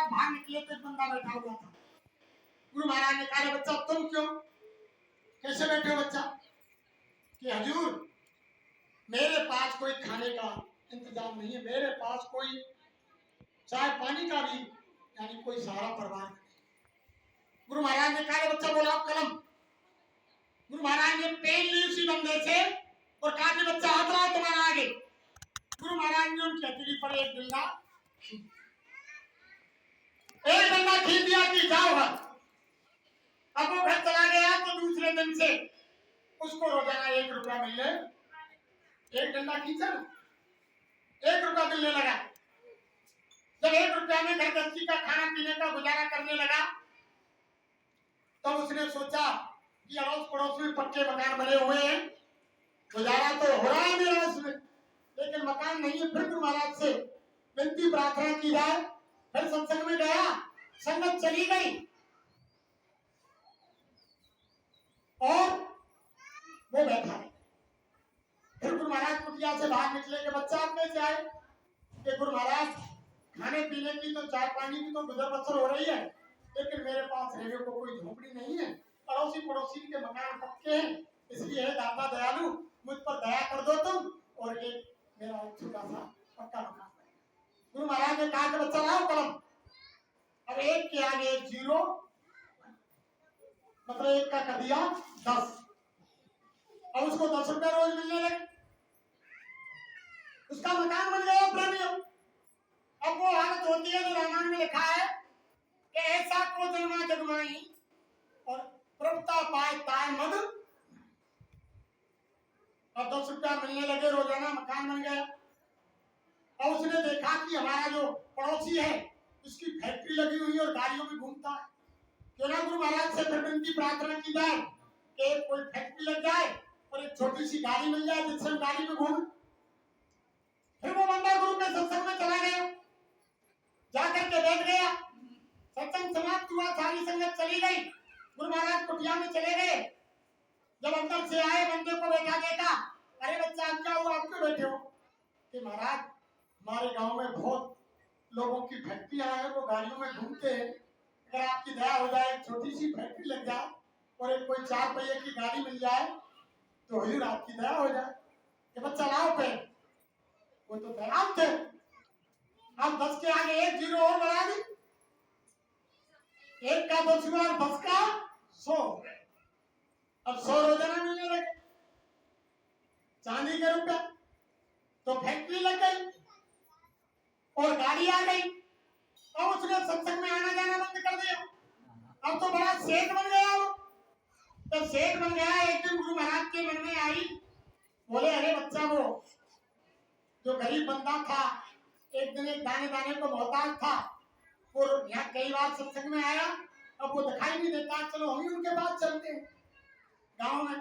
महाराज बाहर निकले तो एक बंदा बैठा हुआ था। गुरु महाराज ने कहा, बच्चा तुम क्यों कैसे बैठे हो बच्चा? कि हजूर मेरे पास कोई खाने का इंतजाम नहीं है, मेरे पास कोई चाय पानी का भी यानी कोई सहारा परवाह नहीं। गुरु महाराज ने कहा, बच्चा बोला कलम। गुरु महाराज ने पेन ली उसी बंदे से और कहा कि बच्चा हाथ रहा तुम्हारा आगे। गुरु महाराज ने उनकी हथेली पर एक डंडा खींच दिया कि जाओ घर। अब वो घर चला गया तो दूसरे दिन से उसको रोजाना 1 रुपया मिलने, एक डंडा खींचा 1 रुपया मिलने लगा। जब 1 रुपया में घर गृहस्थी का खाना पीने का गुजारा करने लगा तब उसने सोचा कि अड़ोस पड़ोस में पक्के मकान बने हुए हैं, गुजारा तो हो रहा है मेरा उसमें, लेकिन मकान नहीं है। फिर गुरु महाराज से विनती प्रार्थना की जाए। फिर सत्संग में गया, संगत चली गई और वो बैठा है। फिर गुरु महाराज कुटिया से बाहर निकले कि बच्चा आप कैसे आए? कि गुरु महाराज खाने पीने की तो चाय पानी की तो गुजर बसर हो रही है, लेकिन मेरे पास रहने को कोई झोपड़ी नहीं है, अड़ोसी पड़ोसी के मकान पक्के हैं, इसलिए दाता दयालु मुझ पर दया कर दो तुम और एक मेरा छोटा सा पक्का मकान। गुरु महाराज ने कहा कि बच्चा लाओ कलम। अब 1 के आगे 1 0 मतलब 1 का कर दिया 10। अब उसको 10 रुपया रोज मिलने लगे, उसका मकान बन गया प्रेमियों। अब वो हालत होती है जो रामायण में लिखा है कि ऐसा को जन्मा जगमाई और प्रभुता पाए ताय मद। अब 10 रुपया मिलने लगे रोजाना, मकान बन गया। और उसने देखा कि हमारा जो पड़ोसी है उसकी फैक्ट्री लगी हुई है और गाड़ियों में घूमता है, क्यों ना गुरु महाराज से विनती प्रार्थना की जाए कि कोई फैक्ट्री लग जाए और एक छोटी सी गाड़ी मिल जाए जिससे हम गाड़ी में घूम। फिर वो बंदा गुरु के सत्संग में चला गया, जाकर के बैठ गया। सत्संग समाप्त हुआ, सारी संगत चली गई, गुरु महाराज कुटिया में चले गए। जब अंदर से आए बंदे को बैठा देखा, अरे बच्चा आप क्या हुआ, आप क्यों बैठे हो? कि महाराज हमारे गांव में बहुत लोगों की फैक्ट्रियां हैं, वो गाड़ियों में घूमते हैं, अगर आपकी दया हो जाए एक छोटी सी फैक्ट्री लग जाए और एक कोई 4 पहिए की गाड़ी मिल जाए तो हुजूर आपकी दया हो जाए। कि बच्चा लाओ पे, वो तो दयाल थे। अब 10 के आगे 1 0 और बढ़ा दी, 1 का 10 हुआ और 10 का 100। अब 100 रोजाना मिलने लगे, चांदी के रुपया। तो फैक्ट्री लग गई और गाड़ी आ गई और उसने सत्संग में आना जाना बंद कर दिया। अब तो बड़ा सेठ बन गया वो। जब सेठ बन गया, एक दिन गुरु महाराज के मन में आई, बोले अरे बच्चा वो जो गरीब बंदा था, एक दिन एक दाने दाने को मोहताज था, वो यहाँ कई बार सत्संग में आया, अब वो दिखाई नहीं देता, चलो हम ही उनके पास चलते हैं। गांव में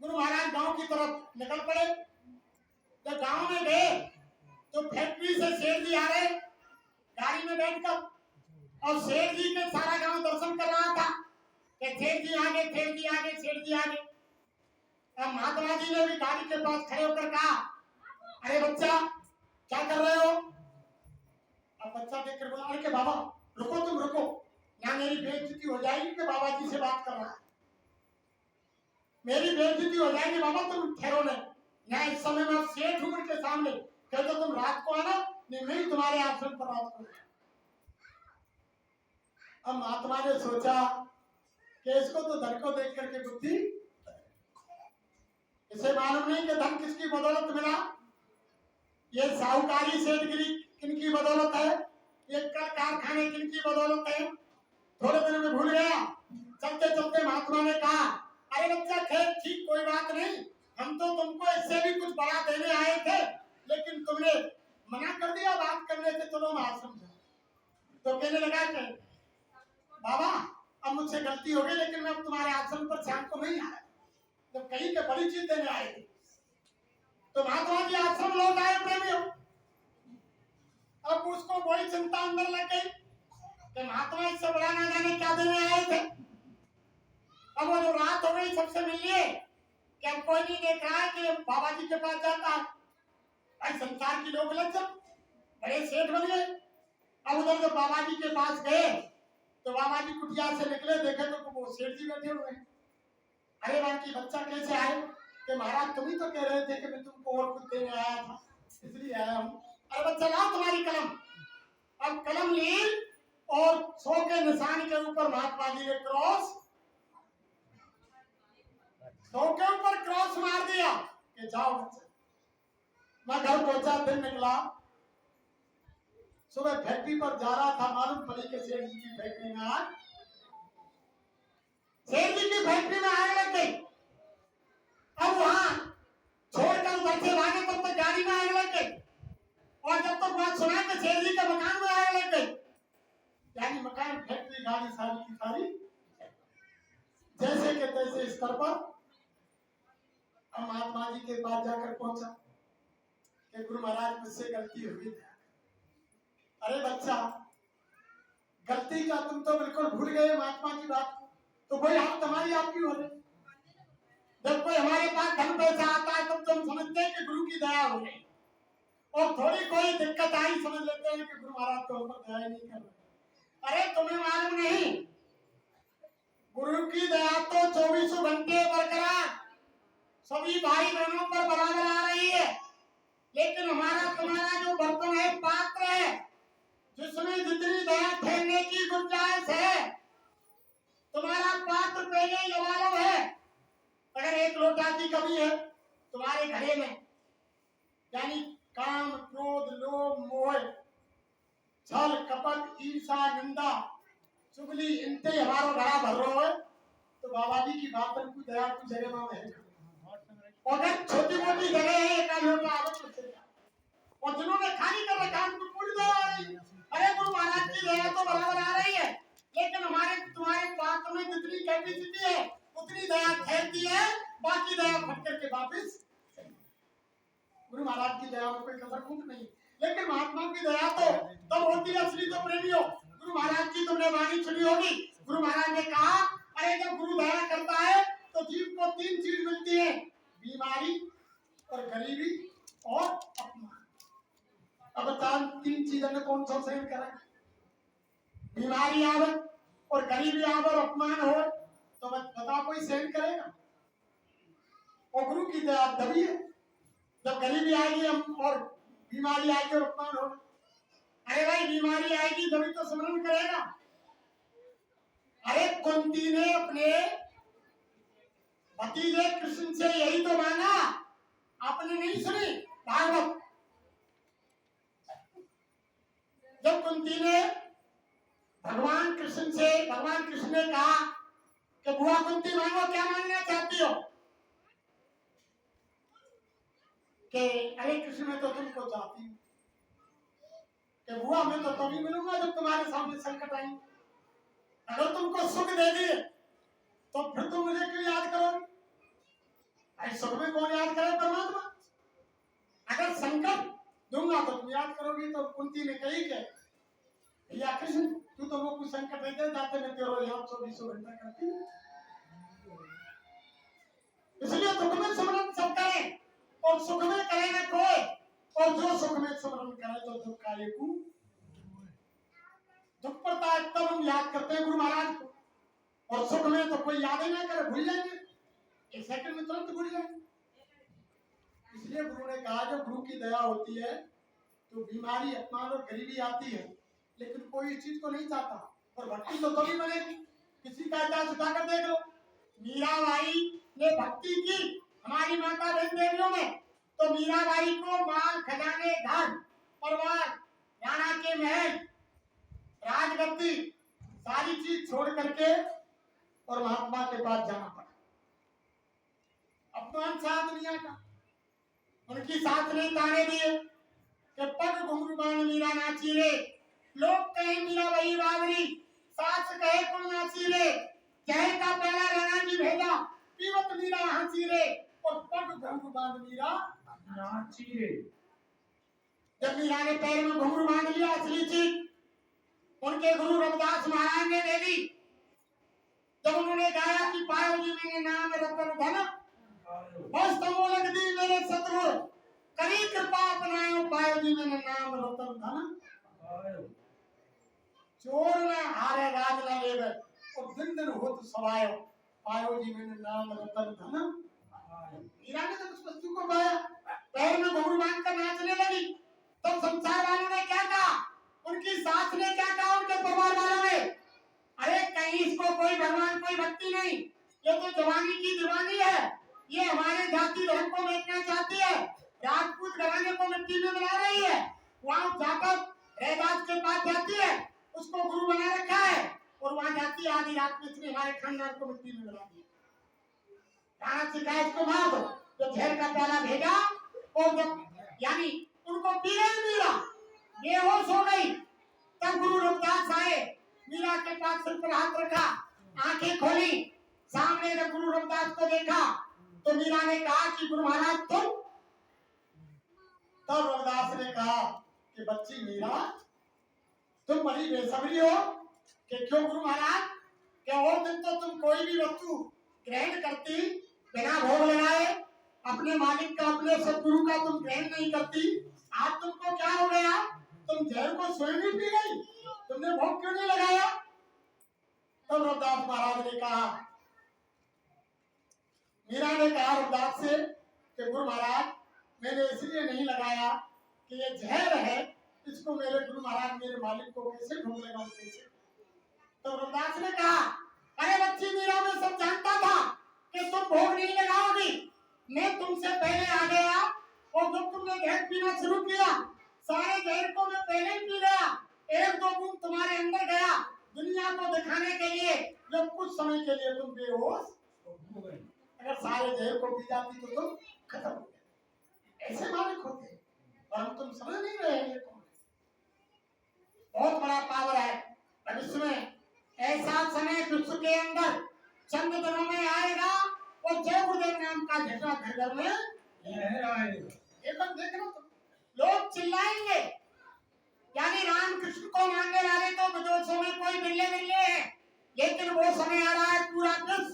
गुरु महाराज गांव की तरफ निकल पड़े। जब गांव में गए तो फैक्ट्री से सेठ जी आ रहे गाड़ी में बैठकर, और सेठ जी ने सारा गांव दर्शन कर रहा था कि सेठ जी आगे, सेठ जी आगे, सेठ जी आगे। अब महात्मा जी ने भी गाड़ी के पास खड़े होकर कहा, अरे बच्चा क्या कर रहे हो? अब बच्चा देख कर बोला, अरे बाबा रुको, तुम रुको, यहाँ मेरी बेइज्जती हो जाएगी कि बाबा जी से बात कर रहा है, मेरी बेइज्जती हो जाएगी बाबा, तुम ठहरो नहीं, यहाँ इस समय मैं सेठ हूं उनके सामने, कहते तो तुम रात को आना, नहीं मैं तुम्हारे आश्रम पर रात को। अब महात्मा ने सोचा कि इसको तो धन को देख करके बुद्धि, इसे मालूम नहीं कि धन किसकी बदौलत मिला, ये साहूकारी सेठगिरी किनकी बदौलत है, ये कारखाने किनकी बदौलत है। थोड़े दिन में भूल गया। चलते चलते महात्मा ने कहा, अरे बच्चा खैर ठीक, कोई बात नहीं, हम तो तुमको इससे भी कुछ बड़ा देने आए थे, लेकिन तुमने मना कर दिया बात करने से, चलो मैं आश्रम जाऊं। तो कहने लगा कि बाबा अब मुझसे गलती हो गई, लेकिन मैं अब तुम्हारे आश्रम पर शाम को नहीं आया, जब कहीं के बड़ी चीज देने आए थे। तो महात्मा जी आश्रम लौट आए प्रेमियों। अब उसको बड़ी चिंता अंदर लग गई कि महात्मा इससे बड़ा ना जाने क्या देने आए थे। अब वो जो रात हो गई सबसे मिलिए कि अब कोई नहीं देख रहा है कि बाबा जी के पास जाता है। भाई संसार की लोग लज्जत, बड़े सेठ बन गए, अब उधर जब बाबा जी के पास गए तो बाबा जी कुटिया से निकले, देखे तो वो सेठ जी बैठे हुए हैं। अरे बाकी बच्चा कैसे आए? कि महाराज तुम ही तो कह रहे थे कि मैं तुमको और कुछ देने आया था, इसलिए आया हूँ। अरे बच्चा लाओ तुम्हारी कलम। अब कलम ली और 100 के निशान के ऊपर महात्मा जी ने क्रॉस, 100 के ऊपर क्रॉस मार दिया कि जाओ बच्चा। मैं घर पहुंचा, दिन निकला, सुबह फैक्ट्री पर जा रहा था, मालूम पड़ी कि सेठ जी की फैक्ट्री में आग, सेठ जी की फैक्ट्री में आग लग गई। अब वहां छोड़कर उधर से भागे तब तक गाड़ी में आग लग गई, और जब तक बात सुना कि सेठ जी के मकान में आग लग गई। यानी मकान, फैक्ट्री, गाड़ी सारी की सारी जैसे के तैसे स्तर पर। अब महात्मा जी के पास जाकर पहुंचा कि गुरु महाराज मुझसे गलती हो गई। अरे बच्चा, गलती का तुम तो बिल्कुल भूल गए महात्मा की बात, तो कोई हाथ तुम्हारी आपकी हो रही। जब कोई हमारे पास धन पैसा आता है तब तुम समझते हैं कि गुरु की दया हो गई, और थोड़ी कोई दिक्कत आई समझ लेते हैं कि गुरु महाराज तो हम पर दया नहीं कर रहे। अरे तुम्हें मालूम नहीं, गुरु की दया तो 24 घंटे बरकरार सभी भाई बहनों पर बराबर आ रही है। लेकिन हमारा तुम्हारा जो बर्तन है, पात्र है, जिसमें जितनी दया ठहरने की गुंजाइश है, तुम्हारा पात्र पहले लबालब है। अगर एक लोटा की कमी है तुम्हारे घड़े में, यानी काम, क्रोध, लोभ, मोह, छल, कपट, ईर्षा, निंदा, चुगली, इनसे हमारा घड़ा भर रहा है, तो बाबा जी की बात पर कुछ दया कुछ जगह में है। अगर छोटी मोटी जगह है, एक लोटा आवश्यक, और जिन्होंने खाली कर रखा है उनको पूरी दया आ रही है। अरे गुरु महाराज की दया तो बराबर आ रही है, लेकिन हमारे तुम्हारे पात्र में जितनी कैपेसिटी है उतनी दया ठहरती है, बाकी दया फट करके वापिस। गुरु महाराज की दया में कोई कसर कुछ नहीं, लेकिन महात्मा की दया तो तब होती है असली तो प्रेमियों। गुरु महाराज की तुमने वाणी सुनी होगी, गुरु महाराज ने कहा, अरे जब गुरु दया करता है तो जीव को 3 चीज मिलती है, बीमारी और गरीबी और अपमान। अब बताओ 3 चीजों ने कौन सा सहन करा? बीमारी आवे और गरीबी आवे और अपमान हो, तो बताओ कोई सहन करेगा? और गुरु की दया तभी है जब गरीबी आएगी और बीमारी आएगी और अपमान होगा। अरे भाई बीमारी आएगी तभी तो स्मरण करेगा। अरे कुंती ने अपने भतीजे कृष्ण से यही तो मांगा, आपने नहीं सुनी भागवत? जब कुंती ने भगवान कृष्ण ने कहा कि बुआ कुंती मांगो, क्या मांगना चाहती हो? कि अरे कृष्ण मैं तो तुमको चाहती हूँ, कि बुआ मैं तो तभी मिलूंगा जब तुम्हारे सामने संकट आई। अगर तुमको सुख दे दिए तो फिर तुम मुझे क्यों याद करोगे? अरे सुख में कौन याद करे? परमात्मा। अगर संकट दूंगा तो तुम याद करोगी। तो कुंती ने कही कि भैया कृष्ण तू तो वो कुछ संकट देते जाते मैं तेरो याद 24 घंटा करती हूँ, इसलिए दुख में स्मरण सब करें और सुख में करे न कोई, और जो सुख में स्मरण करे तो दुख का एकू दुख पड़ता है तब हम याद करते हैं गुरु महाराज को, और सुख में तो कोई याद ही ना करे, भूल जाएंगे, 1 सेकंड में तुरंत भूल जाएंगे। इसलिए गुरु ने कहा जब गुरु की दया होती है तो बीमारी, अपमान और गरीबी आती है, लेकिन कोई इस चीज को नहीं चाहता, और भक्ति तो तभी बनेगी। किसी का इतिहास उठाकर देख लो, मीराबाई ने भक्ति की हमारी माता बहन देवियों में, तो मीराबाई को माल, खजाने, घर परिवार, राणा के महल, राजगद्दी, सारी चीज छोड़ करके और महात्मा के पास जाना पड़ा। अपमान साथ दुनिया का, उनकी साथ ने ताने दिए कि पग घुंघरू मीरा नाची रे, लोग कहे मीराबाई बावरी, सास कहे कुल नाची रे, जहर का प्याला राणा जी भेजा, पीवत मीरा हंसी रे, और पग घुंघरू बांध मीरा नाची रे। जब मीरा ने पैर में घुंघरू बांध लिया, असली चीज उनके गुरु रविदास महाराज ने दे दी। जब उन्होंने गाया कि पायो जी मैंने नाम रतन धन, बस तमो लग दी मेरे शत्रु, करी कृपा अपनायो, पायो जी मैंने नाम रतन धन। चोर न हारे राज न लेवे और दिन दिन होत सवायो पायो जी मैंने नाम रतन धन। मीरा ने जब उस वस्तु को पाया पैर में घुंघरू बांध कर नाचने लगी तब संसार वालों ने क्या कहा, उनकी सास ने क्या कहा, उनके परिवार वालों ने, अरे कहीं इसको कोई भगवान कोई भक्ति नहीं, ये तो जवानी की दीवानी है, ये हमारे जाति धर्म को बेचना चाहती है, राजपूत घराने को मिट्टी में मिला रही है। वहां जाकर रहदास के पास जाती है, उसको गुरु बना रखा है और वहां जाती है आधी रात में इसने हमारे खानदान को मिट्टी में मिला दिया। राणा सिखाया इसको मार दो, तो जहर का प्याला भेजा और जब यानी उनको पी गई मीरा, बेहोश हो गई, तब गुरु रविदास आए, मीरा के पास सिर पर हाथ रखा, आंखें खोली, सामने जब गुरु रविदास को देखा तो मीरा ने कहा कि गुरु महाराज तुम। तब रविदास ने कहा कि बच्ची मीरा तुम बड़ी बेसब्री हो कि क्यों गुरु महाराज, क्या और दिन तो तुम कोई भी वस्तु ग्रहण करती बिना भोग लगाए, अपने मालिक का अपने सदगुरु का तुम ग्रहण नहीं करती, आज तुमको क्या हो गया, तुम जहर को स्वयं ही पी गई, तुमने भोग क्यों नहीं लगाया। तब रविदास महाराज ने कहा, मीरा ने कहा रविदास से कि गुरु महाराज मैंने इसलिए नहीं लगाया कि ये जहर है, इसको मेरे गुरु महाराज मेरे मालिक को कैसे भोग लगाऊं कैसे। तो रविदास ने कहा, अरे बच्ची मीरा मैं सब जानता था कि तुम भोग नहीं लगाओगी, मैं तुमसे पहले आ गया और जब तुमने जहर पीना शुरू किया सारे जहर को मैं पहले ही पी गया, एक दो बूंद तुम्हारे अंदर गया दुनिया को दिखाने के लिए, जब कुछ समय के लिए तुम बेहोश हो गए, अगर सारे जहर को पी जाती तो तुम खत्म हो गए। ऐसे मालिक होते और हम तुम समझ नहीं रहे हैं, बहुत बड़ा पावर है भविष्य में। ऐसा समय विश्व के अंदर चंद दिनों में आएगा और जय गुरुदेव नाम का झंडा घर घर में लहराएगा। देखना तुम लोग चिल्लाएंगे, यानी राम कृष्ण को मानने वाले तो विदेशों में कोई बिल्ले बिल्ले हैं, लेकिन वो समय आ रहा है पूरा विश्व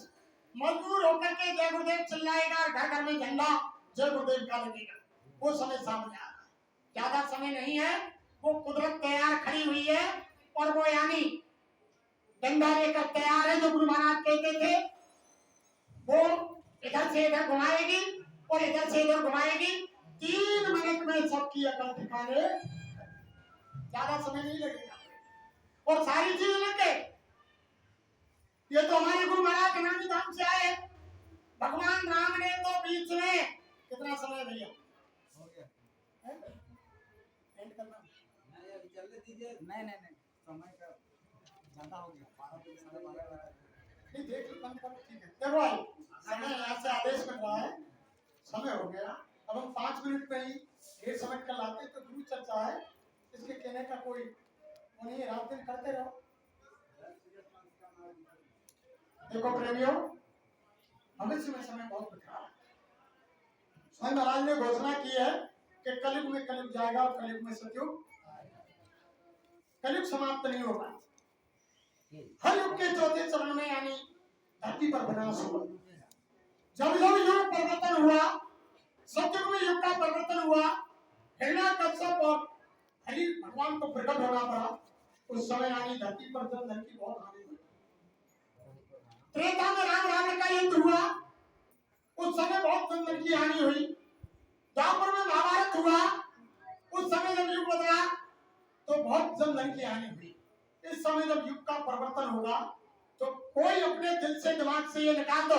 मजबूर होकर के जय गुरुदेव चिल्लाएगा और घर घर में झंडा जय गुरुदेव का लगेगा। वो समय सामने आ रहा है, ज्यादा समय नहीं है, वो कुदरत तैयार खड़ी हुई है और वो यानी डंडा लेकर तैयार है। जो गुरु महाराज कहते थे वो इधर से इधर घुमाएगी और इधर से इधर घुमाएगी, 3 मिनट में सबकी अकल ठिकाने, ज्यादा समय नहीं लगेगा और सारी चीज लग गए। ये तो हमारे गुरु महाराज नानी धाम से आए, भगवान राम ने तो बीच में कितना समय भैया हो गया एंड करना नहीं समय का ज्यादा हो गया, 12 नहीं देख लो बंद करो, ठीक है। देखो भाई समय यहाँ से आदेश कर रहा है, समय हो गया, अब हम 5 मिनट में ही 1.5 समझ कर लाते तो गुरु चर्चा है, इसके कहने का कोई वो नहीं, रात दिन करते रहो। देखो प्रेमियों, भविष्य में समय बहुत बचा है। स्वामी महाराज ने घोषणा की है कि कलयुग में कलयुग जाएगा और कलयुग में सतयुग, कलयुग समाप्त नहीं होगा। हर युग के चौथे चरण में यानी धरती पर विनाश हुआ। जब जब युग परिवर्तन हुआ, सतयुग में युग का परिवर्तन हुआ, हिरण्याकश्यप और हरि भगवान को प्रकट होना पड़ा, उस समय यानी धरती पर जल धन की बहुत हानि हुई। त्रेता में राम रावण का युद्ध हुआ, उस समय बहुत जन की हानि हुई। द्वापर में महाभारत हुआ, उस समय जब युग बदला तो बहुत जन की हानि हुई। इस समय जब युग का परिवर्तन होगा तो कोई अपने दिल से दिमाग से ये निकाल दो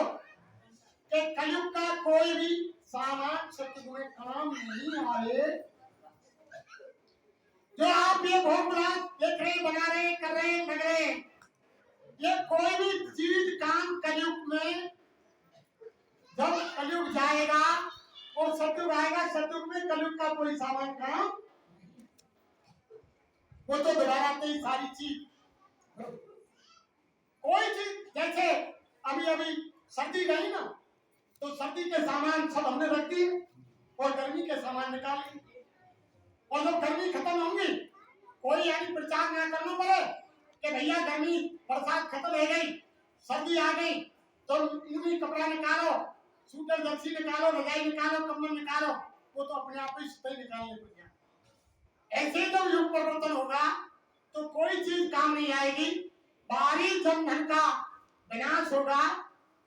कि कलयुग का कोई भी सामान सतयुग में काम नहीं आए। जो आप ये भोग देख रहे, बना रहे, कर रहे, लग रहे, ये कोई भी चीज काम कलयुग में, जब कलयुग जाएगा और सतयुग आएगा, सतयुग में कलयुग का कोई सामान काम, वो तो दोबारा ही सारी चीज, कोई चीज, जैसे अभी अभी सर्दी गई ना, तो सर्दी के सामान सब हमने रख दिए और गर्मी के सामान निकाल लिए, और जब गर्मी खत्म होंगी कोई यानी प्रचार ना करना पड़े कि भैया गर्मी बरसात खत्म हो गई, सर्दी आ गई, तो ऊनी कपड़ा निकालो, सूटर जर्सी निकालो, रजाई निकालो, कम्बल निकालो, वो तो अपने आप ही स्वतः निकालने पड़ेगा। ऐसे जब युग परिवर्तन होगा तो कोई चीज काम नहीं आएगी। बाहरी जब धन का विनाश होगा,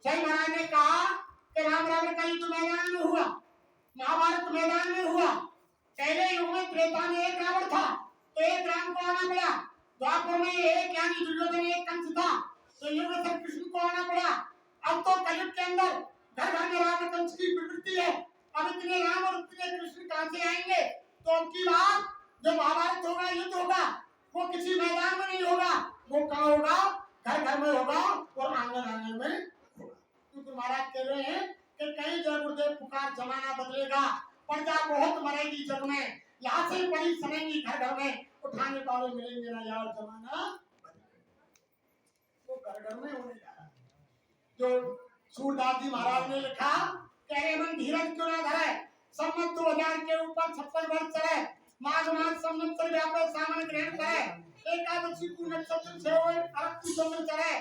सही महाराज ने कहा कि राम रावण का युद्ध मैदान में हुआ, महाभारत मैदान में हुआ। पहले युग में त्रेता में एक रावण था तो एक राम को आना पड़ा, द्वापर में एक यानी दुर्योधन एक कंस था तो युग में कृष्ण को आना पड़ा। अब तो कलयुग के अंदर घर घर में रावण कंस की प्रवृत्ति है। अब इतने राम और इतने कृष्ण कहां से आएंगे? तो अब की बार जो महाभारत होगा, युद्ध होगा, वो किसी मैदान में नहीं होगा, वो कहाँ होगा? घर घर में होगा और आंगन आंगन में होगा। क्योंकि महाराज कह रहे हैं कि कहीं जय गुरुदेव पुकार, जमाना बदलेगा, प्रजा बहुत मरेगी जग में, लाशें पड़ी सड़ेंगी घर घर में, उठाने वाले मिलेंगे ना यार, जमाना वो घर घर में होने जा रहा है। जो सूरदास जी महाराज ने लिखा कि अरे मन धीरज क्यों ना धरे, सम्मत 2000 के ऊपर 56 वर्ष चले, माघ मास संवत्सर व्यापक सामन ग्रहण करे, एकादशी को नक्षत्र से होए अरब की चंद्र चले,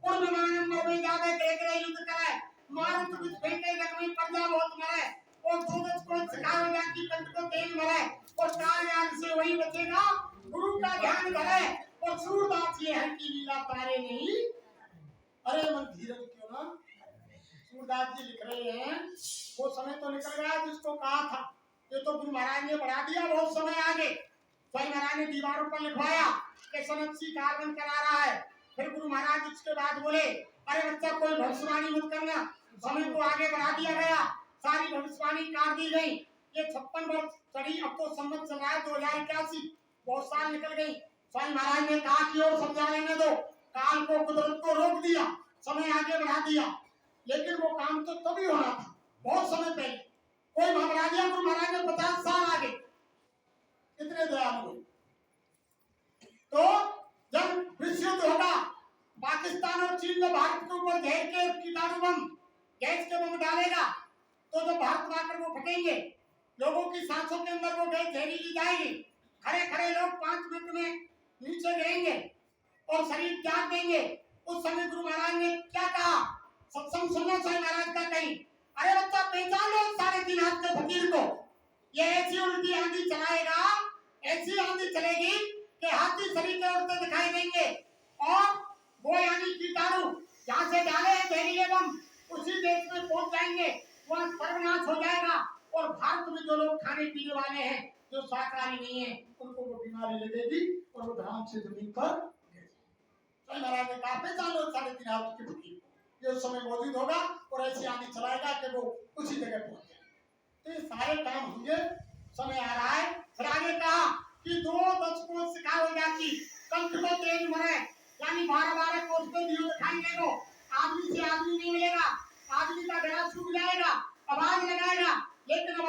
पूर्ण मान मरवे जावे ग्रह ग्रह युद्ध करे, मारुत कुछ फेंके जग में प्रजा बहुत मरे, और सूरज को सिखाओ जाकी कंठ को तेल मरे, और काल याग से वही बचेगा गुरु का ध्यान धरे, और सूरदास ये हर की लीला तारे नहीं। अरे मन धीरज क्यों ना, सूरदास जी लिख रहे हैं वो समय तो निकल गया जिसको कहा था, ये तो गुरु महाराज ने बढ़ा दिया बहुत समय आगे। भाई महाराज ने दीवारों पर लिखवाया कि सनत्सी कार्बन करा रहा है, फिर गुरु महाराज उसके बाद बोले अरे बच्चा कोई भविष्यवाणी मत करना, समय को आगे बढ़ा दिया गया, सारी भविष्यवाणी काट दी गई। ये 56 वर्ष चढ़ी, अब तो संवत चल रहा है 2081, बहुत साल निकल गई। स्वामी महाराज ने कहा कि और समझा लेने दो, काल को कुदरत को रोक दिया, समय आगे बढ़ा दिया, लेकिन वो काम तो तभी होना था बहुत समय पहले। कोई महाराज गुरु महाराज ने 50 साल आगे, इतने दयालु। तो जब विश्व युद्ध होगा, पाकिस्तान और चीन ने भारत के ऊपर जहर के कीटाणु बम, गैस के बम डालेगा, तो जब भारत आकर वो फटेंगे, लोगों की सांसों के अंदर वो गैस जहरीली जाएगी, खड़े खड़े लोग 5 मिनट में नीचे गिरेंगे और शरीर त्याग देंगे। उस समय गुरु महाराज ने क्या कहा? सत्संग सुनना चाहिए महाराज का कहीं, अरे बच्चा पहचान लो 3.5 हाथ के फकीर को, ये ऐसी उल्टी आंधी चलाएगा, ऐसी आंधी चलेगी कि हाथी शरीर के उड़ते दिखाई देंगे, और वो यानी कीटाणु जहां से डाले हैं जहरीले बम उसी देश में पहुंच जाएंगे, वहां सर्वनाश हो जाएगा। और भारत में जो लोग खाने पीने वाले हैं, जो शाकाहारी नहीं है, उनको वो बीमारी लगेगी और वो धराम से जमीन पर गिर जाएंगे। महाराज ने कहा पहचान लो 3.5 हाथ के फकीर, ये उस समय मौजूद होगा और ऐसी आंधी चलाएगा कि वो उसी जगह पहुंच जाए। तो ये सारे काम होंगे, समय आ रहा है। फिर आगे कहा कि 2 दशकों सिखाओ जाती, कंठ को तेज मरे, यानी 12-12 कोस पे दियो दिखाएंगे, वो आदमी से आदमी नहीं मिलेगा, आदमी का गला सूख जाएगा, आवाज लगाएगा, लेकिन